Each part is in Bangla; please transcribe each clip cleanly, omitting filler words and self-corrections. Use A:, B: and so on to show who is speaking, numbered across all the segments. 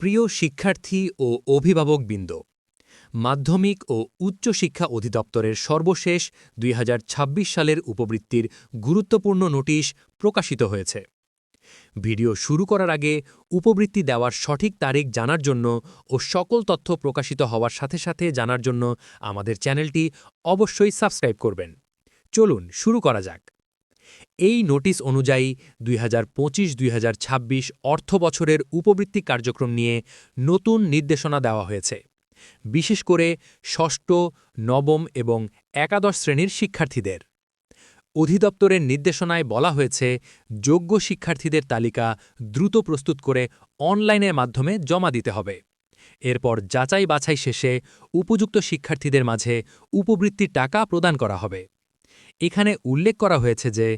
A: প্রিয় শিক্ষার্থী ও অভিভাবকবৃন্দ, মাধ্যমিক ও উচ্চ শিক্ষা অধিদপ্তরের সর্বশেষ ২০২৬ সালের উপবৃত্তির গুরুত্বপূর্ণ নোটিশ প্রকাশিত হয়েছে। ভিডিও শুরু করার আগে উপবৃত্তি দেওয়ার সঠিক তারিখ জানার জন্য ও সকল তথ্য প্রকাশিত হওয়ার সাথে সাথে জানার জন্য আমাদের চ্যানেলটি অবশ্যই সাবস্ক্রাইব করবেন। চলুন শুরু করা যাক। এই নোটিশ অনুযায়ী ২০২৫-২০২৬ অর্থ বছরের উপবৃত্তি কার্যক্রম নিয়ে নতুন নির্দেশনা দেওয়া হয়েছে, বিশেষ করে ষষ্ঠ, নবম এবং একাদশ শ্রেণীর শিক্ষার্থীদের। অধিদপ্তরের নির্দেশনায় বলা হয়েছে, যোগ্য শিক্ষার্থীদের তালিকা দ্রুত প্রস্তুত করে অনলাইনের মাধ্যমে জমা দিতে হবে। এরপর যাচাই বাছাই শেষে উপযুক্ত শিক্ষার্থীদের মাঝে উপবৃত্তির টাকা প্রদান করা হবে। এখানে উল্লেখ করা হয়েছে যে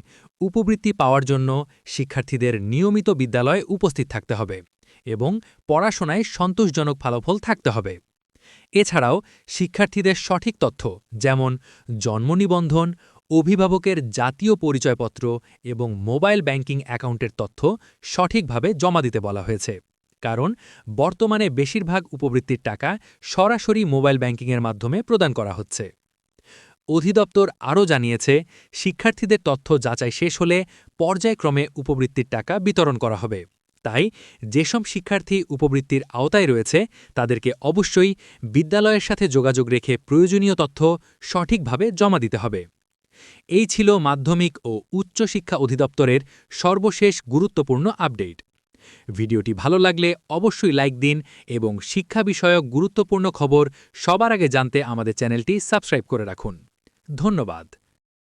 A: উপবৃত্তি পাওয়ার জন্য শিক্ষার্থীদের নিয়মিত বিদ্যালয়ে উপস্থিত থাকতে হবে এবং পড়াশোনায় সন্তোষজনক ফলাফল থাকতে হবে। এছাড়াও শিক্ষার্থীদের সঠিক তথ্য যেমন জন্ম নিবন্ধন, অভিভাবকের জাতীয় পরিচয়পত্র এবং মোবাইল ব্যাংকিং অ্যাকাউন্টের তথ্য সঠিকভাবে জমা দিতে বলা হয়েছে, কারণ বর্তমানে বেশিরভাগ উপবৃত্তির টাকা সরাসরি মোবাইল ব্যাংকিংয়ের মাধ্যমে প্রদান করা হচ্ছে। অধিদপ্তর আরও জানিয়েছে, শিক্ষার্থীদের তথ্য যাচাই শেষ হলে পর্যায়ক্রমে উপবৃত্তির টাকা বিতরণ করা হবে। তাই যেসব শিক্ষার্থী উপবৃত্তির আওতায় রয়েছে তাদেরকে অবশ্যই বিদ্যালয়ের সাথে যোগাযোগ রেখে প্রয়োজনীয় তথ্য সঠিকভাবে জমা দিতে হবে। এই ছিল মাধ্যমিক ও উচ্চ শিক্ষা অধিদপ্তরের সর্বশেষ গুরুত্বপূর্ণ আপডেট। ভিডিওটি ভালো লাগলে অবশ্যই লাইক দিন এবং শিক্ষা বিষয়ক গুরুত্বপূর্ণ খবর সবার আগে জানতে আমাদের চ্যানেলটি সাবস্ক্রাইব করে রাখুন। ধন্যবাদ।